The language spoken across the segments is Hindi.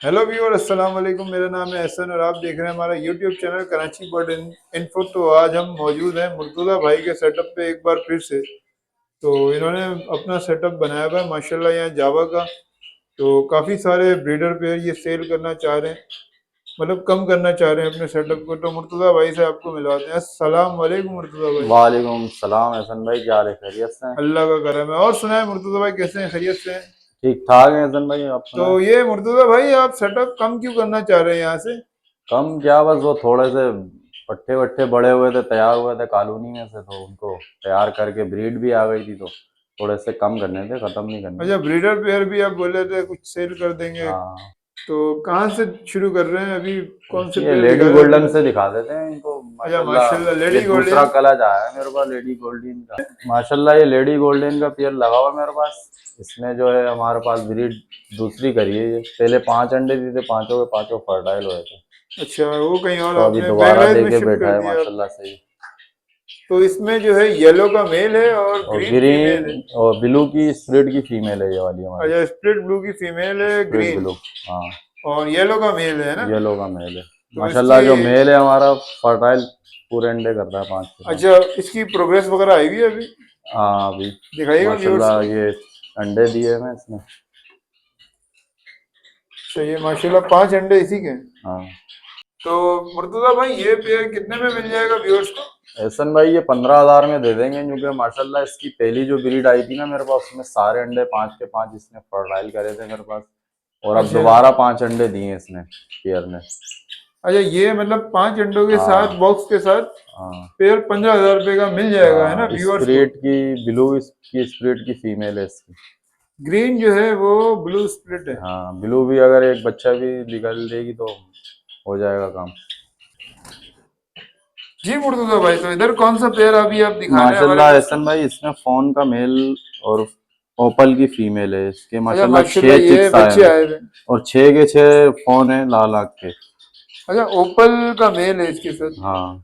हेलो व्यूअर, अस्सलाम वालेकुम। मेरा नाम है एहसन और आप देख रहे हैं हमारा YouTube channel Karachi bird info. तो आज हम मौजूद हैं मुर्तज़ा भाई के सेटअप पे एक बार फिर से। तो इन्होंने अपना सेटअप बनाया हुआ है माशाल्लाह यहाँ जावा का। तो काफ़ी सारे ब्रीडर पेयर ये सेल करना चाह रहे हैं, मतलब कम करना चाह रहे हैं अपने सेटअप को। तो मुर्तज़ा भाई से आपको मिलवाते हैं। अस्सलाम वालेकुम मुर्तज़ा भाई। वालेकुम सलाम एहसन भाई, क्या हाल है? खैरियत से हैं? अल्लाह का करम है। और सुनाए मुर्तज़ा भाई, कैसे हैं? खैरियत से हैं? ठीक ठाक है एहसन भाई, आप तो सुनाए? ये मुर्तज़ा भाई, आप सेटअप कम क्यों करना चाह रहे हैं यहाँ से? कम क्या, बस वो थोड़े से पट्टे वट्टे बड़े हुए थे, तैयार हुए थे कॉलोनी में से, तो उनको तैयार करके ब्रीड भी आ गई थी, तो थोड़े से कम करने थे, खत्म नहीं करने। अच्छा, ब्रीडर पेयर भी आप बोले थे कुछ सेल कर देंगे। हाँ, तो कहाँ से शुरू कर रहे हैं अभी? कौन से ये पेयर दिखा लेडी रहे हैं अभी? गोल्डन से दिखा देते हैं इनको अच्छा माशाल्लाह। माशाल्लाह, ये लेडी दूसरा गोल्डन। कलर आया है मेरे पास लेडी गोल्डन का। माशाल्लाह ये लेडी गोल्डन का पेयर लगा हुआ है मेरे पास। इसने जो है हमारे पास ब्रीड दूसरी करी है। ये पहले 5 अंडे दिए थे, पांचों के पांचों फर्टाइल हुए थे। अच्छा, वो कहीं और तो अभी आपने दोबारा बैंगलादेश दे में के शिफ्ट बैठा कर है दिया आप? माशाल्लाह से। तो इसमें जो है येलो का मेल है और और ग्रीन फीमेल है। ग्रीन और ब्लू की स्प्लिट की फीमेल है ये वाली हमारी। अच्छा, स्प्लिट ब्लू की फीमेल है, स्प्लिट ग्रीन। ब्लू। हाँ, और येलो का मेल है ना? येलो का मेल है। तो माशाल्लाह इसकी, जो मेल है हमारा फर्टाइल पूरे अंडे करता है 5 के 5। अच्छा, इसकी प्रोग्रेस वगैरह आई हुई है अभी? हाँ अभी दिखाइएगा व्यूअर्स माशाल्लाह को। ये अंडे दिए हैं इसने। अच्छा, ये माशाल्लाह 5 अंडे इसी के हैं। हाँ तो मुर्तजा भाई, ये पेयर कितने में मिल जाएगा व्यूअर्स को? एहसन भाई, ये 15,000 में दे देंगे, क्योंकि माशाल्लाह इसकी पहली जो ब्रीड आई थी ना मेरे पास, उसमें सारे अंडे 5 के 5 इसने फर्टाइल करे थे मेरे पास। और अब अच्छा। दोबारा 5 अंडे दिए इसने पेयर ने। अच्छा, ये मतलब 5 अंडों के साथ, हाँ बॉक्स के साथ हाँ पेयर 15,000 रुपये का मिल जाएगा, है ना हाँ, व्यूअर्स को? स्प्रिट की ब्लू की स्प्रिट की फीमेल है इसकी। ग्रीन जो है वो ब्लू स्प्लिट है। हाँ ब्लू भी अगर एक बच्चा भी निकल देगी तो हो जाएगा काम। जी मुर्तजा भाई, तो इधर कौन सा पेयर अभी आप दिखा रहे हैं हमारे माशाल्लाह व्यूअर्स को? एहसन भाई, इसमें फोन का मेल और ओपल की फीमेल है इसके। अच्छा माशाल्लाह माशाल्लाह, 6 ये चिक्स आए बच्चे हैं। आए हुए हैं। और 6 के 6 फोन है लाल आँख के। अच्छा, ओपल का मेल है इसके साथ। हाँ,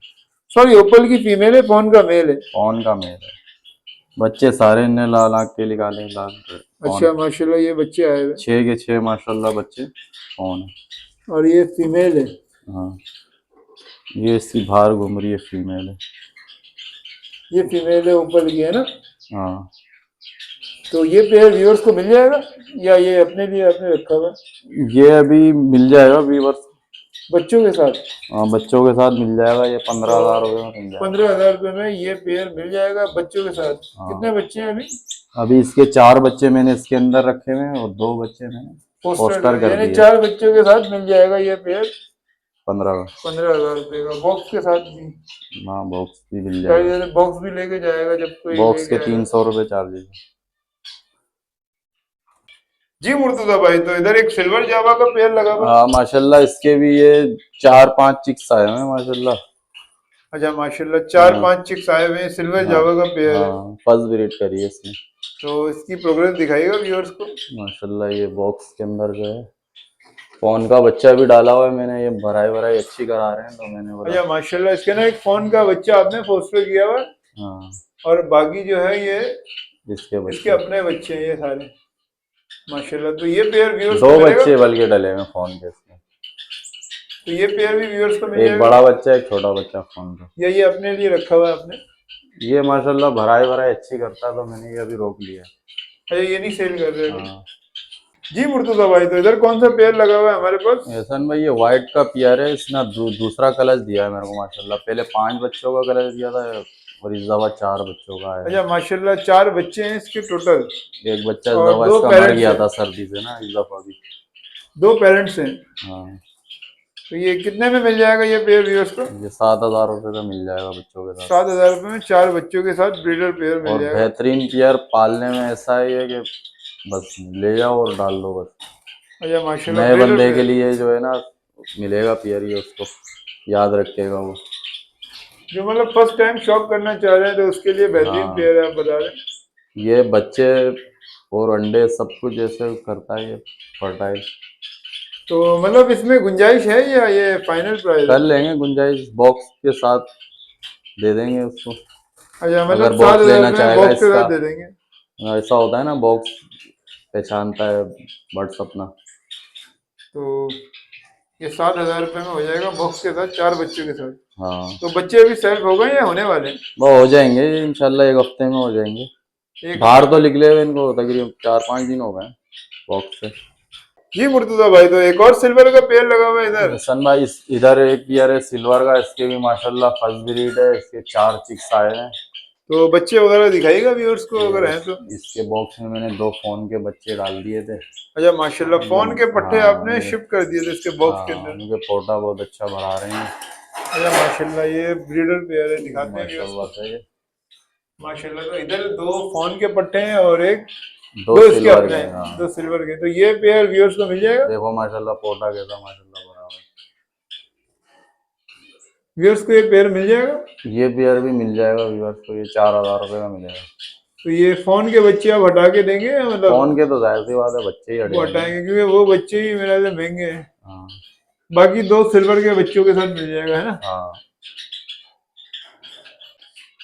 सॉरी, ओपल की फीमेल है, फोन का मेल है। फोन का मेल है। बच्चे सारे इनने लाल आँख के निकाले, लाल फोन। अच्छा माशाल्लाह, ये बच्चे आए हुए हैं। 6 के 6 माशाल्लाह बच्चे फोन है। और ये फीमेल है। हाँ, ये इसकी बाहर घूम रही है, फीमेल है। ये फीमेल है, ओपल की, है ना? हाँ, तो ये पेयर व्यूअर्स को मिल जाएगा या ये अपने लिए आपने रखा हुआ है? ये अभी मिल जाएगा व्यूवर्स। बच्चों के साथ? हाँ बच्चों के साथ मिल जाएगा, ये तो 15,000 रुपये में मिल जाएगा। 15,000 रुपये में ये पेयर मिल जाएगा बच्चों के साथ। हाँ, कितने बच्चे हैं अभी? अभी इसके 4 बच्चे मैंने इसके अंदर रखे हुए हैं, और 2 बच्चे मैंने पोस्टर पोस्टर कर यानी दिए। 4 बच्चों के साथ मिल जाएगा ये पेयर। 15 का। 15,000 रुपये का बॉक्स के साथ भी? हाँ बॉक्स भी मिल गाड़ी जाएगा। वाले बॉक्स भी लेके जाएगा जब कोई बॉक्स लेके के आएगा? 300 रुपये चार्जेस। जी मुर्तजा भाई, तो इधर एक सिल्वर जावा का पेयर लगा हुआ है। हाँ माशाल्लाह, इसके भी ये 4 5 चिक्स आए हैं माशाल्लाह। अच्छा माशाल्लाह, चार हाँ पांच चिक्स आए हुए हैं, सिल्वर हाँ जावा का पेयर है। हाँ, फर्स्ट ब्रीड करी है इसने। तो इसकी प्रोग्रेस दिखाइएगा व्यूअर्स को। माशाल्लाह ये बॉक्स के अंदर जो है फोन का बच्चा भी डाला हुआ है मैंने। ये भराई भराई अच्छी करा रहे हैं, तो मैंने बोला। अच्छा माशाल्लाह, इसके ना एक फोन का बच्चा आपने पोस्टर किया हुआ है। हाँ, और बाकी जो है ये इसके इसके बच्चे अपने बच्चे हैं ये सारे। माशाल्लाह, तो ये पेयर व्यूअर्स दो को मिलेगा? बच्चे बल्कि डले हुए फोन के इसमें। तो ये पेयर भी व्यूअर्स को मिल एक जाएगा बड़ा बच्चा एक छोटा बच्चा फोन का। या ये अपने लिए रखा हुआ है आपने? ये माशाल्लाह भराई भराई अच्छी करता है, तो मैंने ये अभी रोक लिया। अच्छा, ये नहीं सेल कर रहे अभी? हाँ जी मुर्तजा भाई, तो इधर कौन सा पेयर लगा हुआ है हमारे पास? एहसन भाई, ये व्हाइट का पियर है। इसने दूसरा कलर दिया है मेरे को माशाल्लाह। पहले 5 बच्चों का कलर दिया था, और इस दफा 4 बच्चों का है। अच्छा माशाल्लाह, 4 बच्चे हैं इसके टोटल। एक बच्चा इस और दफा दो इसका मर पेरेंट्स गया हैं। था सर्दी से ना, इस दफा भी। 2 पेरेंट्स हैं। हाँ, तो ये कितने में मिल जाएगा ये पेयर व्यूअर्स को? ये 7,000 रुपये का मिल जाएगा बच्चों के साथ। 7,000 रुपये में 4 बच्चों के साथ ब्रीडर पेयर मिल और जाएगा। बेहतरीन पेयर पालने में ऐसा ही है कि बस ले जाओ और डाल दो बस। अच्छा माशाल्लाह, नए ब्रीडर बंदे के पेयर। लिए जो है ना, मिलेगा पेयर, ये उसको याद रखेगा वो। जो मतलब फर्स्ट टाइम शॉप करना चाह रहे हैं तो उसके लिए बेहतरीन हाँ, पेयर है, आप बता रहे हैं। ये बच्चे और अंडे सब कुछ ऐसे करता है ये फर्टाइल। तो मतलब इसमें गुंजाइश है या ये फाइनल प्राइस कर है? लेंगे गुंजाइश, बॉक्स के साथ दे देंगे उसको। अच्छा, अगर मतलब सात बॉक्स हजार लेना रुपये में चाहेगा बॉक्स के इसका। साथ दे देंगे? ऐसा होता है ना, बॉक्स पहचानता है बर्ड्स अपना। तो ये 7,000 रुपये में हो जाएगा बॉक्स के साथ, 4 बच्चों के साथ। हाँ, तो बच्चे अभी सेल्फ हो गए या होने वाले हैं? वो हो जाएंगे इंशाल्लाह, एक हफ्ते में हो जाएंगे। एक बाहर हफ्ते तो में। निकले हुए इनको तकरीबन 4-5 दिन हो गए बॉक्स से। जी मुर्तुजा भाई, तो एक और सिल्वर का पेड़ लगा हुआ है इधर। हसन भाई इधर एक पेयर है सिल्वर का, इसके भी माशाल्लाह फर्स्ट ब्रीड है, इसके 4 चिक्स आए हैं। तो बच्चे वगैरह दिखाएगा व्यूअर्स को अगर हैं तो। इसके बॉक्स में मैंने 2 फोन के बच्चे डाल दिए थे। अच्छा माशाल्लाह, फोन के पट्टे हाँ आपने शिफ्ट कर दिए थे इसके बॉक्स के हाँ, अंदर। उनके पोटा बहुत अच्छा भरा रहे हैं। अच्छा माशाल्लाह, ये ब्रीडर पेयर है, दिखाते हैं व्यूअर्स माशाल्लाह को। से माशाल्लाह, तो इधर 2 फोन के पट्टे हैं और एक 2 दो इसके सिल्वर अपने के हैं, हैं, हाँ। 2 सिल्वर के। तो ये पेयर व्यूअर्स को मिल जाएगा। देखो माशाल्लाह पोटा कैसा माशाल्लाह भरा हुआ व्यूअर्स को ये पेयर मिल जाएगा। है। ये पेयर भी मिल जाएगा व्यूअर्स को, ये 4,000 रुपये का मिलेगा। तो ये फोन के बच्चे आप हटा के देंगे या फोन मतलब? के तो जाहिर सी बात है बच्चे ही वो हटेंगे। हटाएंगे क्योंकि वो बच्चे ही मेरे से महंगे हैं। हाँ बाकी 2 सिल्वर के बच्चों के साथ मिल जाएगा, है ना? हाँ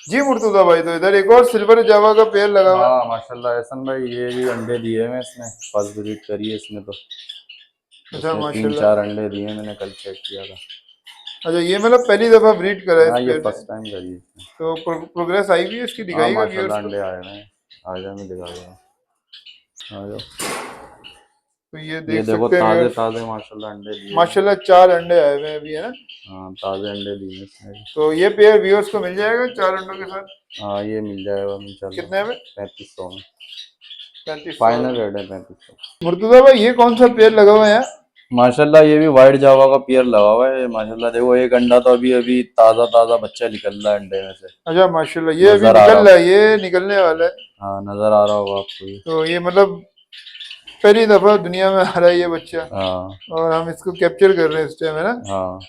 जी मुर्तुजा भाई, तो इधर एक और सिल्वर जावा का पेयर लगा हुआ है। हाँ माशाल्लाह एहसन भाई, ये भी अंडे दिए हैं इसने, फर्स्ट ब्रीड करी है इसने तो। अच्छा इसने माशाल्लाह। 3-4 अंडे दिए, मैंने कल चेक किया था। अच्छा, ये मतलब पहली दफा ब्रीड करा है हाँ इस ये पेयर ने। फर्स्ट टाइम करी है इसने। तो प्रोग्रेस आई भी है इसकी, हाँ दिखाएगा व्यूअर्स माशाल्लाह को। अंडे आए हैं। आ जाओ मैं दिखा दूंगा, आ जाओ। तो ये ये देख देखो सकते हैं ताजे व्यूअर्स। ताजे माशाल्लाह अंडे दिए हैं। माशाल्लाह 4 अंडे आए हुए हैं अभी, है ना? हाँ ताजे अंडे दिए हैं इसने भी। तो ये पेयर व्यूअर्स को मिल जाएगा 4 अंडों के साथ। हाँ ये मिल जाएगा इंशाल्लाह कितने में? 3500 में। 3500। फाइनल रेट है 3500। मुर्तुजा भाई, ये कौन सा पेयर लगा हुआ है यहाँ? माशाल्लाह ये भी वाइट जावा का पेयर लगा हुआ है माशाल्लाह। देखो एक अंडा तो अभी अभी ताजा ताजा बच्चा निकल रहा है अंडे में से। अच्छा माशाल्लाह, ये अभी नजर आ निकल रहा, रहा है, ये निकलने वाला है। हाँ नजर आ रहा होगा आपको ये। तो ये मतलब पहली दफा दुनिया में आ रहा है ये बच्चा, हाँ और हम इसको कैप्चर कर रहे हैं इस टाइम, है ना? हाँ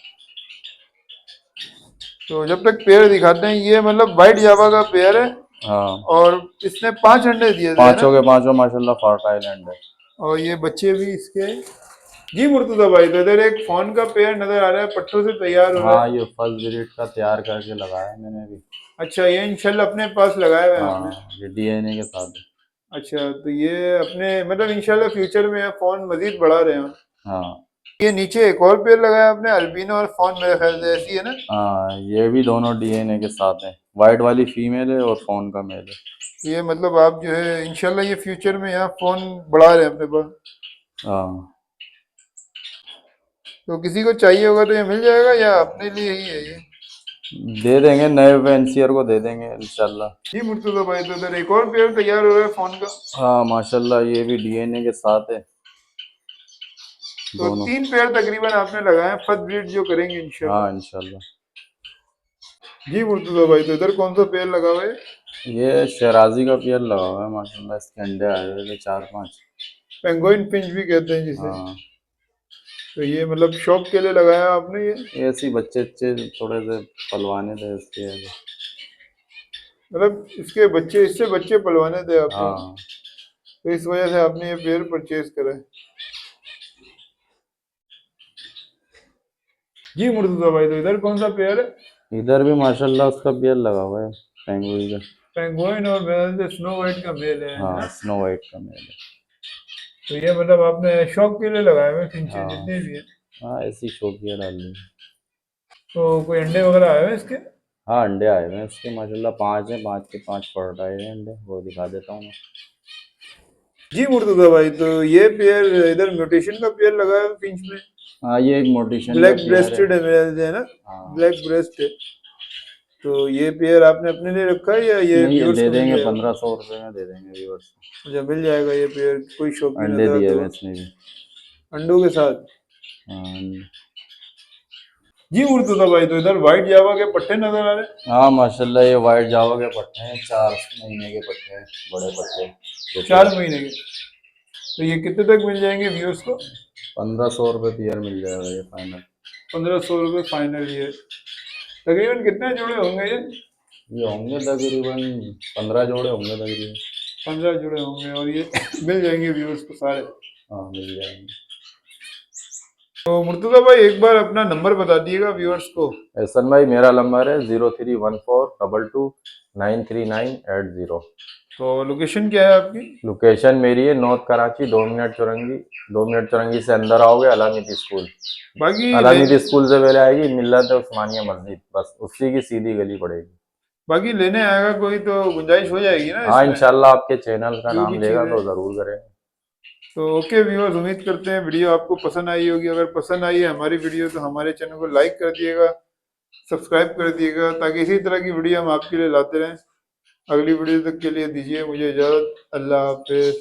तो जब तक पेयर दिखाते हैं, ये मतलब वाइट जावा का पेयर है। हाँ, और इसने 5 अंडे दिए थे, है ना? पांचों के पांचों माशाल्लाह फर्टाइल अंडे। और ये बच्चे भी इसके। जी मुर्तुजा भाई, तो इधर एक फोन का पेयर नजर आ रहा है, पट्टों से तैयार हो रहा हाँ है। ये फर्स्ट ब्रीड का तैयार करके लगाया है मैंने भी। अच्छा, ये इंशाल्लाह अपने पास लगाया हुआ है आपने। हाँ ये डीएनए के साथ है। अच्छा, तो ये अपने मतलब इंशाल्लाह फ्यूचर में फोन मजीद बढ़ा रहे हैं। हाँ ये नीचे एक और पेयर लगाया आपने, अल्बिनो और फोन, मेरे ख्याल से ऐसी है ना? हाँ ये भी दोनों डीएनए के साथ है। वाइट वाली फीमेल है और फोन का मेल है। ये मतलब आप जो है इंशाल्लाह ये फ्यूचर में यहाँ फोन बढ़ा रहे हैं अपने पास। हाँ तो किसी को चाहिए होगा तो ये मिल जाएगा या अपने लिए ही है ये? दे देंगे, नए फैंसियर को दे देंगे इंशाल्लाह। जी मुर्तुजा भाई, तो इधर एक और पेयर तैयार हो रहा है फोन का। हाँ माशाल्लाह ये भी डीएनए के साथ है तो दोनों। 3 पेयर तकरीबन आपने लगाए हैं, फर्स्ट ब्रीड जो करेंगे इंशाल्लाह। हाँ इंशाल्लाह। जी मुर्तुजा भाई, तो इधर कौन सा पेयर लगा हुआ है? ये शराजी का पेयर लगा हुआ है माशाल्लाह, इसके अंडे आए हुए थे 4-5। पेंगुइन फिंच भी कहते हैं जिसे। हाँ तो ये मतलब शौक के लिए लगाया आपने ये? ऐसे ही बच्चे अच्छे थोड़े से पलवाने थे इसके। मतलब इसके बच्चे, इससे बच्चे पलवाने थे आपने, हाँ तो इस वजह से आपने ये पेयर परचेज करा है। जी मुर्तुजा भाई, तो इधर कौन सा पेयर है? इधर भी माशाल्लाह उसका पेयर लगा हुआ है पेंगुइन का। पेंगुइन और मेरे से स्नो वाइट का मेल है हाँ ना? स्नो वाइट का मेल है। तो ये मतलब आपने शौक के लिए लगाए हुए फिंचेस हाँ जितने भी हैं? हाँ ऐसी शोकिया डाल ली। तो कोई अंडे वगैरह आए हुए हैं इसके? हाँ अंडे आए हुए हैं इसके माशाल्लाह 5 हैं, 5 के 5 पड़ रहे हैं अंडे, वो दिखा देता हूँ मैं। जी मुर्तुजा भाई, तो ये पेयर इधर म्यूटेशन का पेयर लगा है फिंच में। हाँ ये एक मोटिशन का ब्लैक पेयर है। ब्रेस्टेड है मेरे से, है ना? हाँ ब्लैक ब्रेस्ट है। तो ये पेयर आपने अपने लिए रखा है या ये नहीं ये व्यूअर्स दे को मिल देंगे, जाएगा? 1500 रुपये में दे देंगे व्यूअर्स को। अच्छा, मिल जाएगा ये पेयर, कोई शौकीन अंडे नजर दिए तो हुए इसने भी। अंडों के साथ। हाँ जी मुर्तुजा भाई, तो इधर व्हाइट जावा के पट्टे नजर आ रहे हैं। हाँ माशाल्लाह ये वाइट जावा के पट्टे हैं, 4 महीने के पट्टे हैं, बड़े पट्टे। 4 महीने के। तो ये कितने तक मिल जाएंगे व्यूअर्स को? 1500 रुपये पेयर मिल जाएगा ये फाइनल। 1500 रुपये फाइनल ये। तकरीबन कितने जोड़े होंगे ये? ये होंगे तकरीबन 15 जोड़े होंगे तकरीबन। 15 जोड़े होंगे, और ये मिल जाएंगे व्यूअर्स को सारे। हाँ मिल जाएंगे। तो मुर्तुजा भाई, एक बार अपना नंबर बता दिएगा व्यूअर्स को। एहसन भाई मेरा नंबर है 031422293980। तो लोकेशन क्या है आपकी? लोकेशन मेरी है नॉर्थ कराची, 2 मिनट चौरंगी। 2 मिनट चौरंगी से अंदर आओगे, अलामीदी स्कूल। बाकी अलामीदी स्कूल से पहले आएगी मिल्लत उस्मानिया मस्जिद, बस उसी की सीधी गली पड़ेगी। बाकी लेने आएगा कोई तो गुंजाइश हो जाएगी ना हाँ, इसमें, इंशाल्लाह आपके चैनल का जो नाम भी लेगा चीज़ें। तो जरूर करें। तो ओके व्यूअर्स, उम्मीद करते हैं वीडियो आपको पसंद आई होगी। अगर पसंद आई है हमारी वीडियो तो हमारे चैनल को लाइक कर दिएगा, सब्सक्राइब कर दिएगा, ताकि इसी तरह की वीडियो हम आपके लिए लाते रहें। अगली वीडियो तक के लिए दीजिए मुझे इजाज़त। अल्लाह हाफिज़।